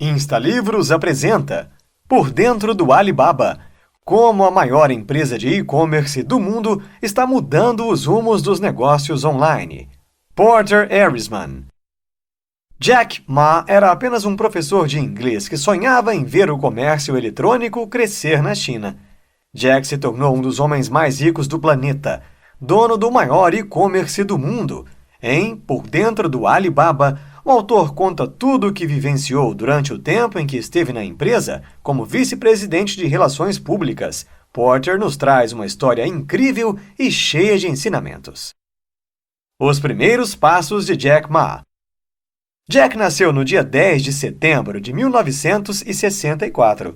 Instalivros apresenta Por Dentro do Alibaba, como a maior empresa de e-commerce do mundo está mudando os rumos dos negócios online. Porter Ehrisman. Jack Ma era apenas um professor de inglês que sonhava em ver o comércio eletrônico crescer na China. Jack se tornou um dos homens mais ricos do planeta, dono do maior e-commerce do mundo. Em Por Dentro do Alibaba, o autor conta tudo o que vivenciou durante o tempo em que esteve na empresa como vice-presidente de Relações Públicas. Porter nos traz uma história incrível e cheia de ensinamentos. Os primeiros passos de Jack Ma. Jack nasceu no dia 10 de setembro de 1964.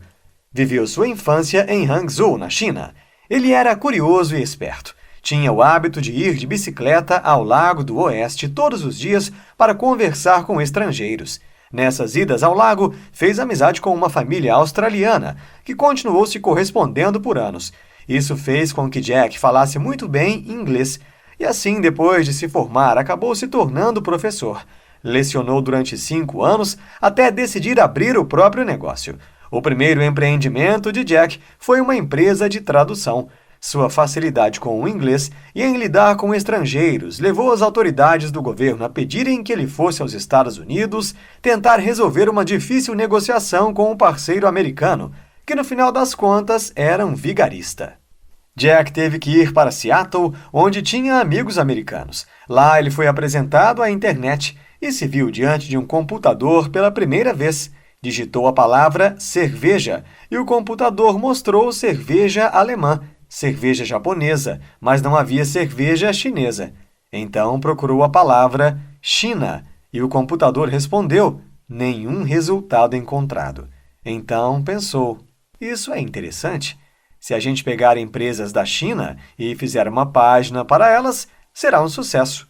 Viveu sua infância em Hangzhou, na China. Ele era curioso e esperto. Tinha o hábito de ir de bicicleta ao Lago do Oeste todos os dias para conversar com estrangeiros. Nessas idas ao lago, fez amizade com uma família australiana, que continuou se correspondendo por anos. Isso fez com que Jack falasse muito bem inglês, e assim, depois de se formar, acabou se tornando professor. Lecionou durante 5 anos, até decidir abrir o próprio negócio. O primeiro empreendimento de Jack foi uma empresa de tradução. Sua facilidade com o inglês e em lidar com estrangeiros levou as autoridades do governo a pedirem que ele fosse aos Estados Unidos tentar resolver uma difícil negociação com um parceiro americano, que no final das contas era um vigarista. Jack teve que ir para Seattle, onde tinha amigos americanos. Lá ele foi apresentado à internet e se viu diante de um computador pela primeira vez. Digitou a palavra cerveja e o computador mostrou cerveja alemã, cerveja japonesa, mas não havia cerveja chinesa. Então procurou a palavra China e o computador respondeu: nenhum resultado encontrado. Então pensou: isso é interessante. Se a gente pegar empresas da China e fizer uma página para elas, será um sucesso.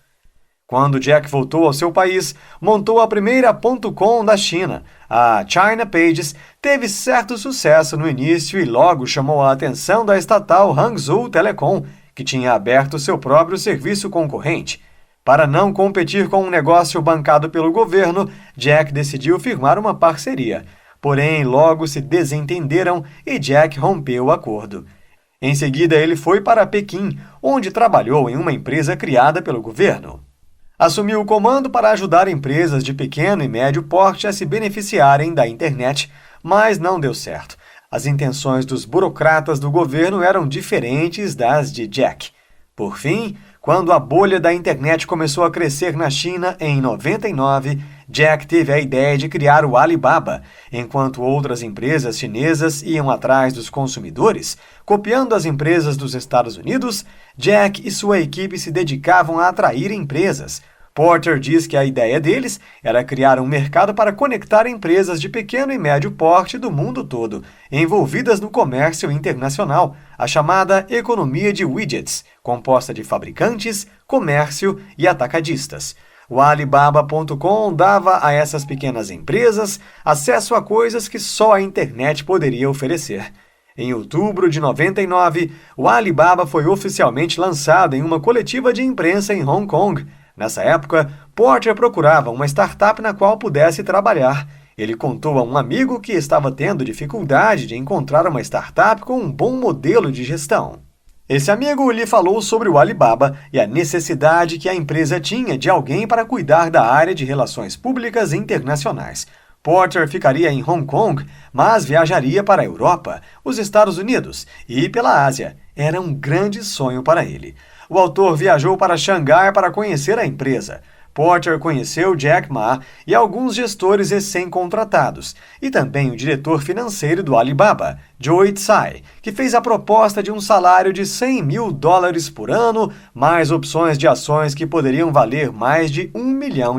Quando Jack voltou ao seu país, montou a primeira .com da China. A China Pages teve certo sucesso no início e logo chamou a atenção da estatal Hangzhou Telecom, que tinha aberto seu próprio serviço concorrente. Para não competir com um negócio bancado pelo governo, Jack decidiu firmar uma parceria. Porém, logo se desentenderam e Jack rompeu o acordo. Em seguida, ele foi para Pequim, onde trabalhou em uma empresa criada pelo governo. Assumiu o comando para ajudar empresas de pequeno e médio porte a se beneficiarem da internet, mas não deu certo. As intenções dos burocratas do governo eram diferentes das de Jack. Por fim, quando a bolha da internet começou a crescer na China em 99, Jack teve a ideia de criar o Alibaba. Enquanto outras empresas chinesas iam atrás dos consumidores, copiando as empresas dos Estados Unidos, Jack e sua equipe se dedicavam a atrair empresas. Porter diz que a ideia deles era criar um mercado para conectar empresas de pequeno e médio porte do mundo todo, envolvidas no comércio internacional, a chamada economia de widgets, composta de fabricantes, comércio e atacadistas. O Alibaba.com dava a essas pequenas empresas acesso a coisas que só a internet poderia oferecer. Em outubro de 99, o Alibaba foi oficialmente lançado em uma coletiva de imprensa em Hong Kong. Nessa época, Porter procurava uma startup na qual pudesse trabalhar. Ele contou a um amigo que estava tendo dificuldade de encontrar uma startup com um bom modelo de gestão. Esse amigo lhe falou sobre o Alibaba e a necessidade que a empresa tinha de alguém para cuidar da área de relações públicas internacionais. Porter ficaria em Hong Kong, mas viajaria para a Europa, os Estados Unidos e pela Ásia. Era um grande sonho para ele. O autor viajou para Xangai para conhecer a empresa. Porter conheceu Jack Ma e alguns gestores recém-contratados, e também o diretor financeiro do Alibaba, Joe Tsai, que fez a proposta de um salário de $100 mil por ano, mais opções de ações que poderiam valer mais de $1 milhão.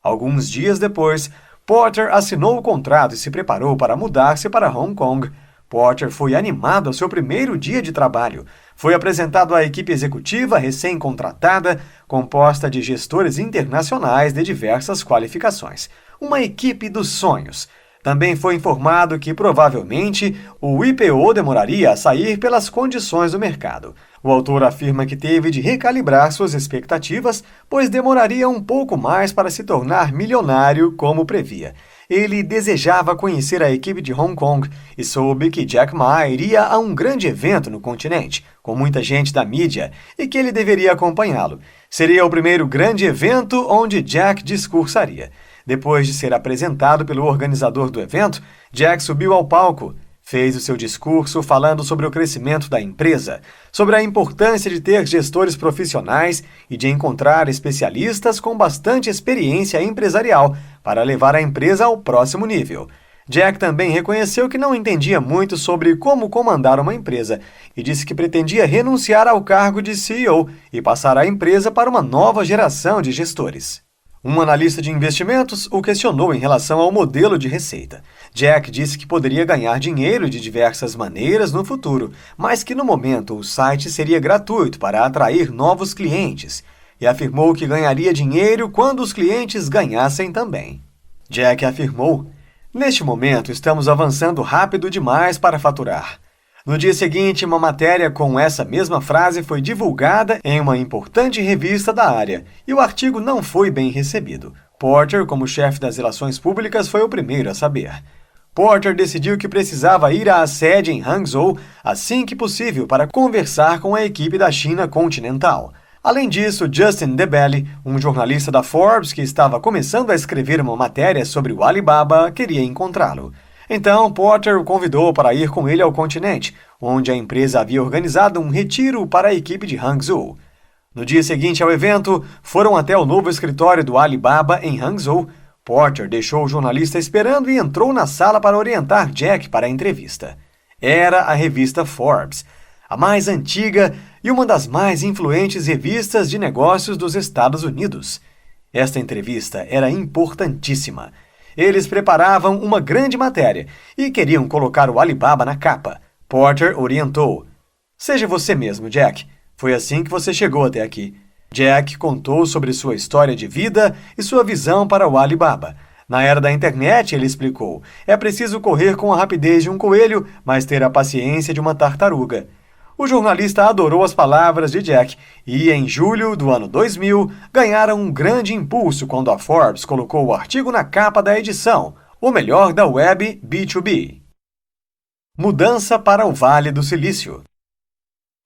Alguns dias depois, Porter assinou o contrato e se preparou para mudar-se para Hong Kong. Porter foi animado ao seu primeiro dia de trabalho. Foi apresentado à equipe executiva recém-contratada, composta de gestores internacionais de diversas qualificações. Uma equipe dos sonhos. Também foi informado que, provavelmente, o IPO demoraria a sair pelas condições do mercado. O autor afirma que teve de recalibrar suas expectativas, pois demoraria um pouco mais para se tornar milionário, como previa. Ele desejava conhecer a equipe de Hong Kong e soube que Jack Ma iria a um grande evento no continente, com muita gente da mídia, e que ele deveria acompanhá-lo. Seria o primeiro grande evento onde Jack discursaria. Depois de ser apresentado pelo organizador do evento, Jack subiu ao palco. Fez o seu discurso falando sobre o crescimento da empresa, sobre a importância de ter gestores profissionais e de encontrar especialistas com bastante experiência empresarial para levar a empresa ao próximo nível. Jack também reconheceu que não entendia muito sobre como comandar uma empresa e disse que pretendia renunciar ao cargo de CEO e passar a empresa para uma nova geração de gestores. Um analista de investimentos o questionou em relação ao modelo de receita. Jack disse que poderia ganhar dinheiro de diversas maneiras no futuro, mas que no momento o site seria gratuito para atrair novos clientes, e afirmou que ganharia dinheiro quando os clientes ganhassem também. Jack afirmou: "Neste momento estamos avançando rápido demais para faturar." No dia seguinte, uma matéria com essa mesma frase foi divulgada em uma importante revista da área, e o artigo não foi bem recebido. Porter, como chefe das relações públicas, foi o primeiro a saber. Porter decidiu que precisava ir à sede em Hangzhou assim que possível para conversar com a equipe da China continental. Além disso, Justin DeBelly, um jornalista da Forbes que estava começando a escrever uma matéria sobre o Alibaba, queria encontrá-lo. Então, Porter o convidou para ir com ele ao continente, onde a empresa havia organizado um retiro para a equipe de Hangzhou. No dia seguinte ao evento, foram até o novo escritório do Alibaba em Hangzhou. Porter deixou o jornalista esperando e entrou na sala para orientar Jack para a entrevista. Era a revista Forbes, a mais antiga e uma das mais influentes revistas de negócios dos Estados Unidos. Esta entrevista era importantíssima. Eles preparavam uma grande matéria e queriam colocar o Alibaba na capa. Porter orientou: "Seja você mesmo, Jack. Foi assim que você chegou até aqui." Jack contou sobre sua história de vida e sua visão para o Alibaba. Na era da internet, ele explicou, é preciso correr com a rapidez de um coelho, mas ter a paciência de uma tartaruga. O jornalista adorou as palavras de Jack e, em julho do ano 2000, ganharam um grande impulso quando a Forbes colocou o artigo na capa da edição, o melhor da web B2B. Mudança para o Vale do Silício.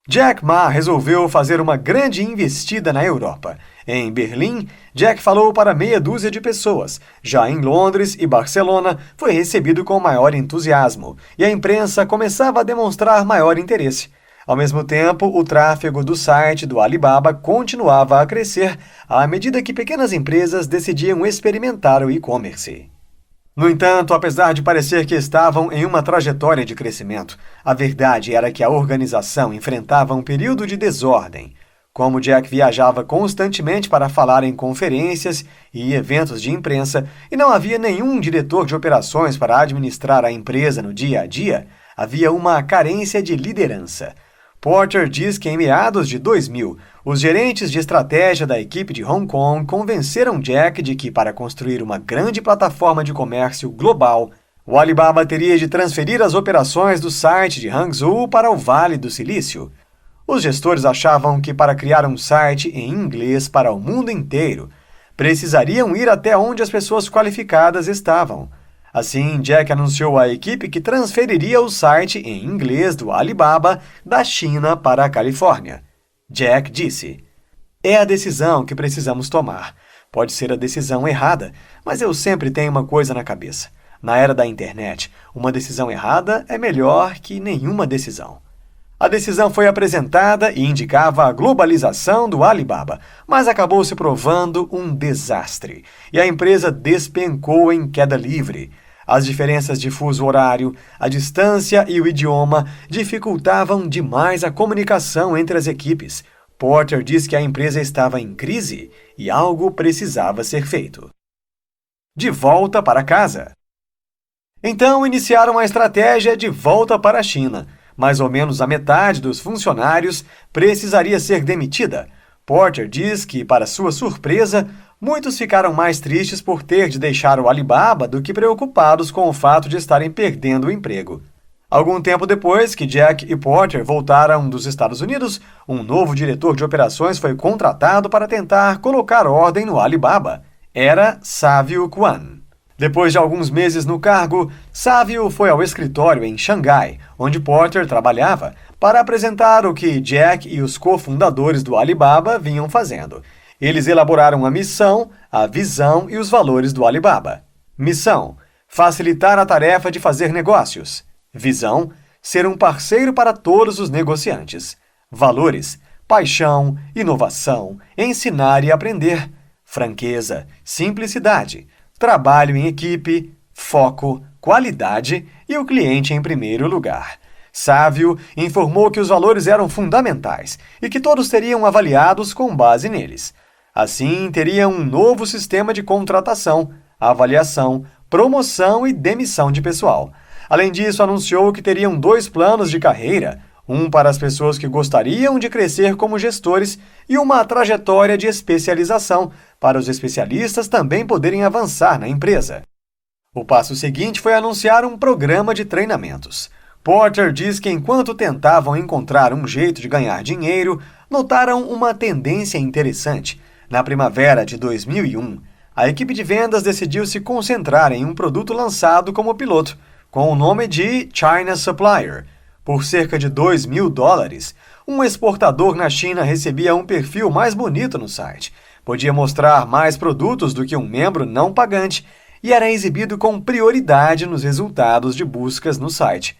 Jack Ma resolveu fazer uma grande investida na Europa. Em Berlim, Jack falou para meia dúzia de pessoas. Já em Londres e Barcelona, foi recebido com maior entusiasmo, e a imprensa começava a demonstrar maior interesse. Ao mesmo tempo, o tráfego do site do Alibaba continuava a crescer à medida que pequenas empresas decidiam experimentar o e-commerce. No entanto, apesar de parecer que estavam em uma trajetória de crescimento, a verdade era que a organização enfrentava um período de desordem. Como Jack viajava constantemente para falar em conferências e eventos de imprensa e não havia nenhum diretor de operações para administrar a empresa no dia a dia, havia uma carência de liderança. Porter diz que em meados de 2000, os gerentes de estratégia da equipe de Hong Kong convenceram Jack de que, para construir uma grande plataforma de comércio global, o Alibaba teria de transferir as operações do site de Hangzhou para o Vale do Silício. Os gestores achavam que, para criar um site em inglês para o mundo inteiro, precisariam ir até onde as pessoas qualificadas estavam. Assim, Jack anunciou à equipe que transferiria o site em inglês do Alibaba da China para a Califórnia. Jack disse: "É a decisão que precisamos tomar. Pode ser a decisão errada, mas eu sempre tenho uma coisa na cabeça. Na era da internet, uma decisão errada é melhor que nenhuma decisão." A decisão foi apresentada e indicava a globalização do Alibaba, mas acabou se provando um desastre, e a empresa despencou em queda livre. As diferenças de fuso horário, a distância e o idioma dificultavam demais a comunicação entre as equipes. Porter diz que a empresa estava em crise e algo precisava ser feito. De volta para casa. Então iniciaram a estratégia de volta para a China. Mais ou menos a metade dos funcionários precisaria ser demitida. Porter diz que, para sua surpresa, muitos ficaram mais tristes por ter de deixar o Alibaba do que preocupados com o fato de estarem perdendo o emprego. Algum tempo depois que Jack e Porter voltaram dos Estados Unidos, um novo diretor de operações foi contratado para tentar colocar ordem no Alibaba. Era Savio Kwan. Depois de alguns meses no cargo, Savio foi ao escritório em Xangai, onde Porter trabalhava, para apresentar o que Jack e os cofundadores do Alibaba vinham fazendo. Eles elaboraram a missão, a visão e os valores do Alibaba. Missão: facilitar a tarefa de fazer negócios. Visão: ser um parceiro para todos os negociantes. Valores: paixão, inovação, ensinar e aprender. Franqueza, simplicidade, trabalho em equipe, foco, qualidade e o cliente em primeiro lugar. Savio informou que os valores eram fundamentais e que todos seriam avaliados com base neles. Assim, teria um novo sistema de contratação, avaliação, promoção e demissão de pessoal. Além disso, anunciou que teriam 2 planos de carreira, um para as pessoas que gostariam de crescer como gestores e uma trajetória de especialização para os especialistas também poderem avançar na empresa. O passo seguinte foi anunciar um programa de treinamentos. Porter diz que enquanto tentavam encontrar um jeito de ganhar dinheiro, notaram uma tendência interessante. Na primavera de 2001, a equipe de vendas decidiu se concentrar em um produto lançado como piloto, com o nome de China Supplier. Por cerca de $2.000, um exportador na China recebia um perfil mais bonito no site, podia mostrar mais produtos do que um membro não pagante e era exibido com prioridade nos resultados de buscas no site.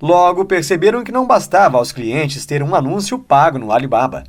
Logo, perceberam que não bastava aos clientes ter um anúncio pago no Alibaba.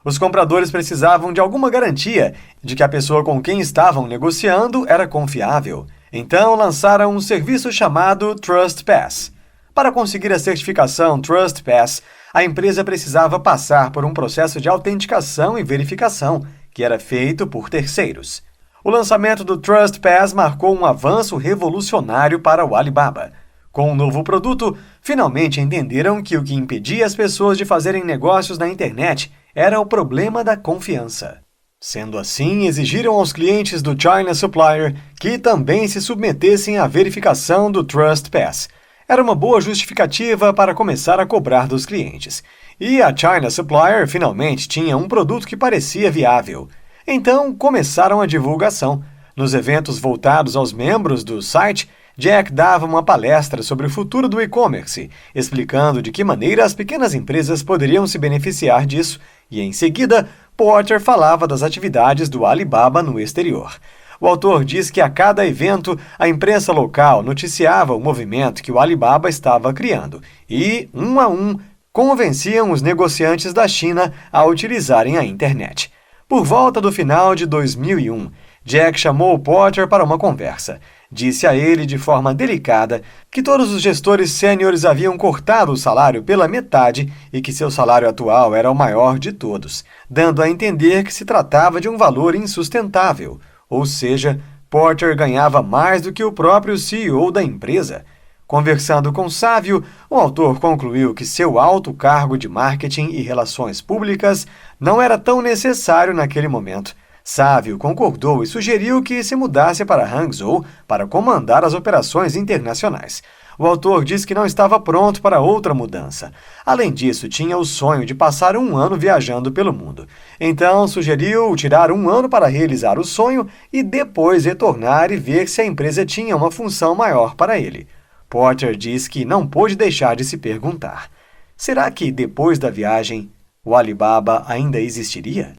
Os compradores precisavam de alguma garantia de que a pessoa com quem estavam negociando era confiável. Então, lançaram um serviço chamado Trust Pass. Para conseguir a certificação Trust Pass, a empresa precisava passar por um processo de autenticação e verificação, que era feito por terceiros. O lançamento do Trust Pass marcou um avanço revolucionário para o Alibaba. Com o novo produto, finalmente entenderam que o que impedia as pessoas de fazerem negócios na internet era o problema da confiança. Sendo assim, exigiram aos clientes do China Supplier que também se submetessem à verificação do Trust Pass. Era uma boa justificativa para começar a cobrar dos clientes. E a China Supplier finalmente tinha um produto que parecia viável. Então, começaram a divulgação. Nos eventos voltados aos membros do site, Jack dava uma palestra sobre o futuro do e-commerce, explicando de que maneira as pequenas empresas poderiam se beneficiar disso, e em seguida, Porter falava das atividades do Alibaba no exterior. O autor diz que a cada evento, a imprensa local noticiava o movimento que o Alibaba estava criando e, um a um, convenciam os negociantes da China a utilizarem a internet. Por volta do final de 2001, Jack chamou Porter para uma conversa. Disse a ele de forma delicada que todos os gestores sêniores haviam cortado o salário pela metade e que seu salário atual era o maior de todos, dando a entender que se tratava de um valor insustentável. Ou seja, Porter ganhava mais do que o próprio CEO da empresa. Conversando com Savio, o autor concluiu que seu alto cargo de marketing e relações públicas não era tão necessário naquele momento. Savio concordou e sugeriu que se mudasse para Hangzhou para comandar as operações internacionais. O autor disse que não estava pronto para outra mudança. Além disso, tinha o sonho de passar 1 ano viajando pelo mundo. Então, sugeriu tirar 1 ano para realizar o sonho e depois retornar e ver se a empresa tinha uma função maior para ele. Porter diz que não pôde deixar de se perguntar: será que depois da viagem, o Alibaba ainda existiria?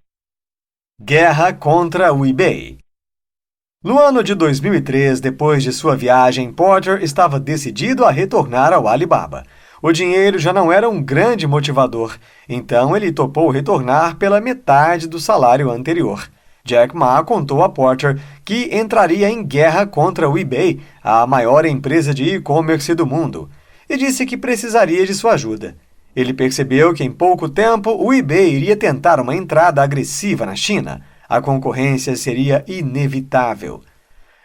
Guerra contra o eBay. No ano de 2003, depois de sua viagem, Porter estava decidido a retornar ao Alibaba. O dinheiro já não era um grande motivador, então ele topou retornar pela metade do salário anterior. Jack Ma contou a Porter que entraria em guerra contra o eBay, a maior empresa de e-commerce do mundo, e disse que precisaria de sua ajuda. Ele percebeu que em pouco tempo o eBay iria tentar uma entrada agressiva na China. A concorrência seria inevitável.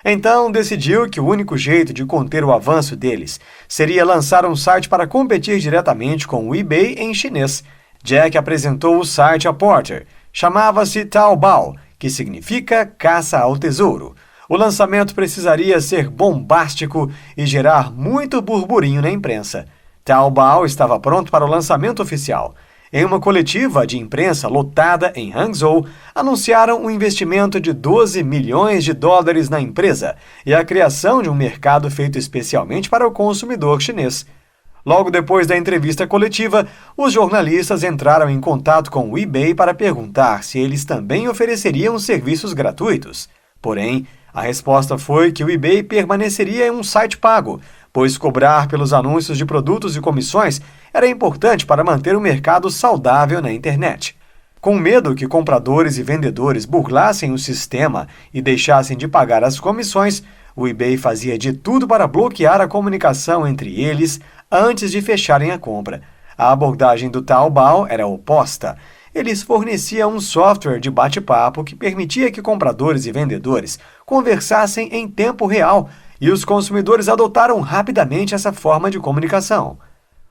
Então, decidiu que o único jeito de conter o avanço deles seria lançar um site para competir diretamente com o eBay em chinês. Jack apresentou o site a Porter. Chamava-se Taobao, que significa caça ao tesouro. O lançamento precisaria ser bombástico e gerar muito burburinho na imprensa. Taobao estava pronto para o lançamento oficial. Em uma coletiva de imprensa lotada em Hangzhou, anunciaram um investimento de 12 milhões de dólares na empresa e a criação de um mercado feito especialmente para o consumidor chinês. Logo depois da entrevista coletiva, os jornalistas entraram em contato com o eBay para perguntar se eles também ofereceriam serviços gratuitos. Porém, a resposta foi que o eBay permaneceria em um site pago, pois cobrar pelos anúncios de produtos e comissões era importante para manter o mercado saudável na internet. Com medo que compradores e vendedores burlassem o sistema e deixassem de pagar as comissões, o eBay fazia de tudo para bloquear a comunicação entre eles antes de fecharem a compra. A abordagem do Taobao era oposta. Eles forneciam um software de bate-papo que permitia que compradores e vendedores conversassem em tempo real, e os consumidores adotaram rapidamente essa forma de comunicação.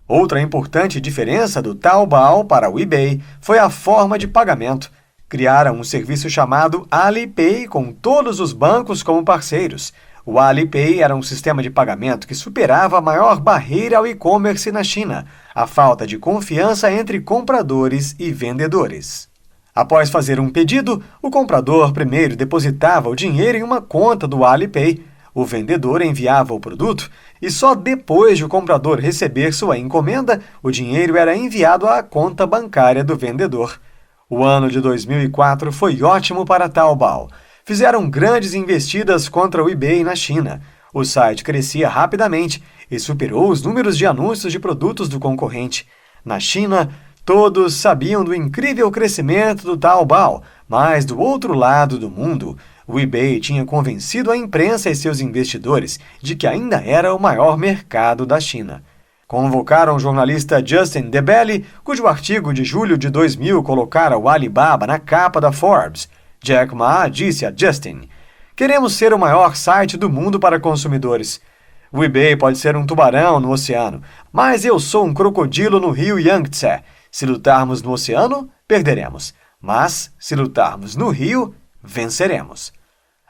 Outra importante diferença do Taobao para o eBay foi a forma de pagamento. Criaram um serviço chamado Alipay com todos os bancos como parceiros. O Alipay era um sistema de pagamento que superava a maior barreira ao e-commerce na China, a falta de confiança entre compradores e vendedores. Após fazer um pedido, o comprador primeiro depositava o dinheiro em uma conta do Alipay. O vendedor enviava o produto e só depois de o comprador receber sua encomenda, o dinheiro era enviado à conta bancária do vendedor. O ano de 2004 foi ótimo para Taobao. Fizeram grandes investidas contra o eBay na China. O site crescia rapidamente e superou os números de anúncios de produtos do concorrente. Na China, todos sabiam do incrível crescimento do Taobao, mas do outro lado do mundo, o eBay tinha convencido a imprensa e seus investidores de que ainda era o maior mercado da China. Convocaram o jornalista Justin DeBelli, cujo artigo de julho de 2000 colocara o Alibaba na capa da Forbes. Jack Ma disse a Justin: "Queremos ser o maior site do mundo para consumidores. O eBay pode ser um tubarão no oceano, mas eu sou um crocodilo no rio Yangtze. Se lutarmos no oceano, perderemos. Mas, se lutarmos no rio, venceremos."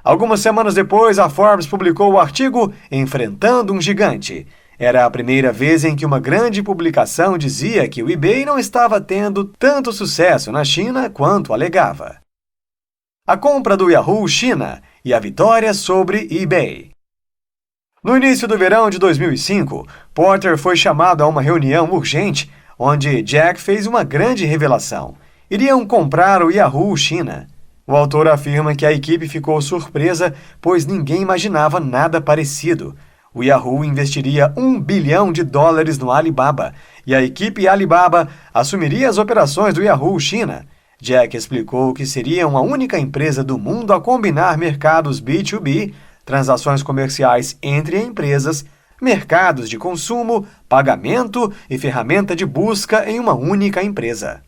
Algumas semanas depois, a Forbes publicou o artigo Enfrentando um Gigante. Era a primeira vez em que uma grande publicação dizia que o eBay não estava tendo tanto sucesso na China quanto alegava. A compra do Yahoo China e a vitória sobre eBay. No início do verão de 2005, Porter foi chamado a uma reunião urgente, onde Jack fez uma grande revelação. Iriam comprar o Yahoo China. O autor afirma que a equipe ficou surpresa, pois ninguém imaginava nada parecido. O Yahoo investiria $1 bilhão no Alibaba, e a equipe Alibaba assumiria as operações do Yahoo China. Jack explicou que seria uma única empresa do mundo a combinar mercados B2B, transações comerciais entre empresas, mercados de consumo, pagamento e ferramenta de busca em uma única empresa.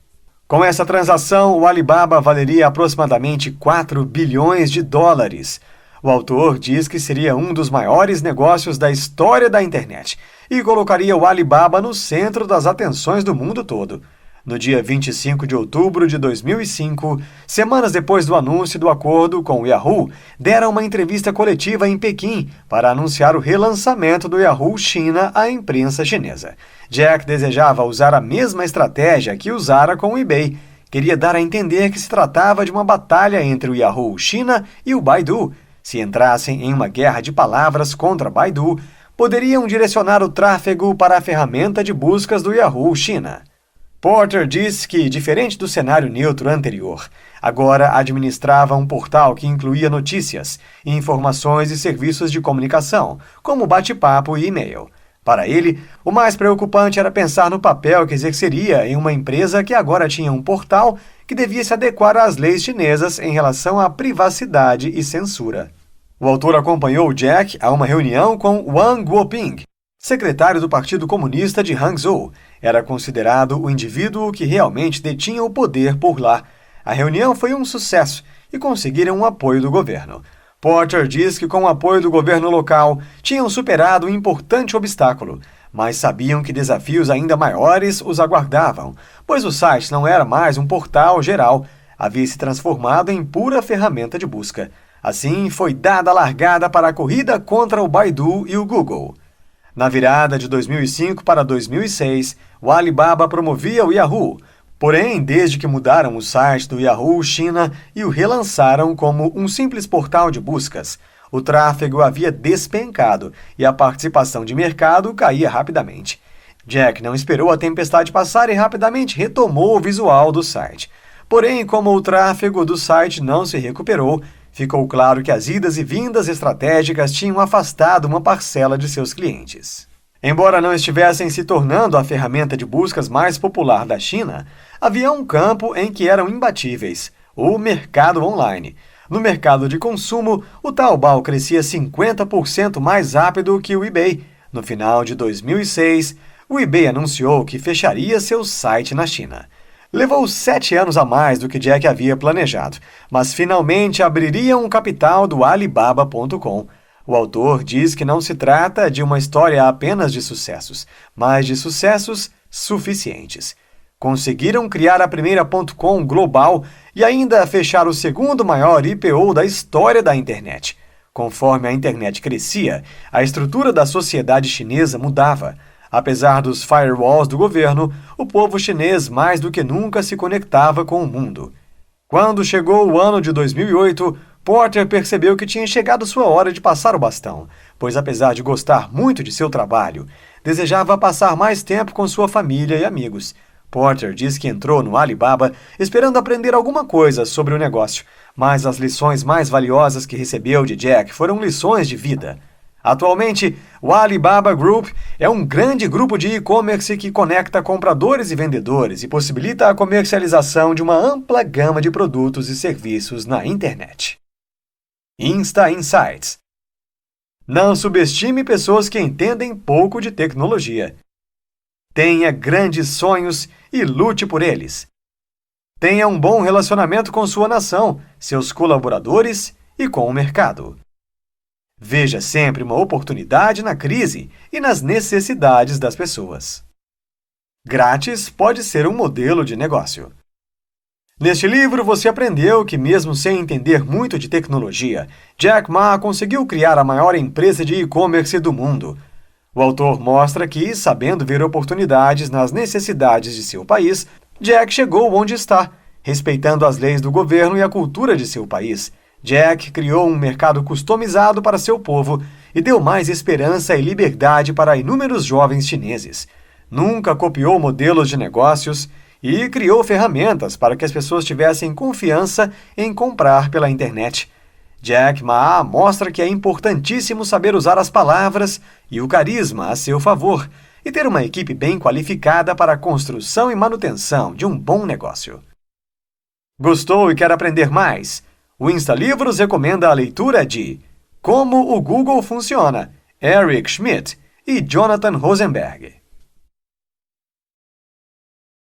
Com essa transação, o Alibaba valeria aproximadamente $4 bilhões. O autor diz que seria um dos maiores negócios da história da internet e colocaria o Alibaba no centro das atenções do mundo todo. No dia 25 de outubro de 2005, semanas depois do anúncio do acordo com o Yahoo, deram uma entrevista coletiva em Pequim para anunciar o relançamento do Yahoo China à imprensa chinesa. Jack desejava usar a mesma estratégia que usara com o eBay. Queria dar a entender que se tratava de uma batalha entre o Yahoo China e o Baidu. Se entrassem em uma guerra de palavras contra Baidu, poderiam direcionar o tráfego para a ferramenta de buscas do Yahoo China. Porter disse que, diferente do cenário neutro anterior, agora administrava um portal que incluía notícias, informações e serviços de comunicação, como bate-papo e e-mail. Para ele, o mais preocupante era pensar no papel que exerceria em uma empresa que agora tinha um portal que devia se adequar às leis chinesas em relação à privacidade e censura. O autor acompanhou Jack a uma reunião com Wang Guoping, secretário do Partido Comunista de Hangzhou. Era considerado o indivíduo que realmente detinha o poder por lá. A reunião foi um sucesso e conseguiram o apoio do governo. Porter diz que com o apoio do governo local tinham superado um importante obstáculo, mas sabiam que desafios ainda maiores os aguardavam, pois o site não era mais um portal geral, havia se transformado em pura ferramenta de busca. Assim, foi dada a largada para a corrida contra o Baidu e o Google. Na virada de 2005 para 2006, o Alibaba promovia o Yahoo. Porém, desde que mudaram o site do Yahoo China e o relançaram como um simples portal de buscas, o tráfego havia despencado e a participação de mercado caía rapidamente. Jack não esperou a tempestade passar e rapidamente retomou o visual do site. Porém, como o tráfego do site não se recuperou, ficou claro que as idas e vindas estratégicas tinham afastado uma parcela de seus clientes. Embora não estivessem se tornando a ferramenta de buscas mais popular da China, havia um campo em que eram imbatíveis: o mercado online. No mercado de consumo, o Taobao crescia 50% mais rápido que o eBay. No final de 2006, o eBay anunciou que fecharia seu site na China. Levou 7 anos a mais do que Jack havia planejado, mas finalmente abriria um capital do Alibaba.com. O autor diz que não se trata de uma história apenas de sucessos, mas de sucessos suficientes. Conseguiram criar a primeira .com global e ainda fechar o segundo maior IPO da história da internet. Conforme a internet crescia, a estrutura da sociedade chinesa mudava. Apesar dos firewalls do governo, o povo chinês mais do que nunca se conectava com o mundo. Quando chegou o ano de 2008, Porter percebeu que tinha chegado sua hora de passar o bastão, pois apesar de gostar muito de seu trabalho, desejava passar mais tempo com sua família e amigos. Porter diz que entrou no Alibaba esperando aprender alguma coisa sobre o negócio, mas as lições mais valiosas que recebeu de Jack foram lições de vida. Atualmente, o Alibaba Group é um grande grupo de e-commerce que conecta compradores e vendedores e possibilita a comercialização de uma ampla gama de produtos e serviços na internet. Insta Insights. Não subestime pessoas que entendem pouco de tecnologia. Tenha grandes sonhos e lute por eles. Tenha um bom relacionamento com sua nação, seus colaboradores e com o mercado. Veja sempre uma oportunidade na crise e nas necessidades das pessoas. Grátis pode ser um modelo de negócio. Neste livro, você aprendeu que, mesmo sem entender muito de tecnologia, Jack Ma conseguiu criar a maior empresa de e-commerce do mundo. O autor mostra que, sabendo ver oportunidades nas necessidades de seu país, Jack chegou onde está, respeitando as leis do governo e a cultura de seu país. Jack criou um mercado customizado para seu povo e deu mais esperança e liberdade para inúmeros jovens chineses. Nunca copiou modelos de negócios e criou ferramentas para que as pessoas tivessem confiança em comprar pela internet. Jack Ma mostra que é importantíssimo saber usar as palavras e o carisma a seu favor e ter uma equipe bem qualificada para a construção e manutenção de um bom negócio. Gostou e quer aprender mais? O Insta Livros recomenda a leitura de Como o Google Funciona, Eric Schmidt e Jonathan Rosenberg.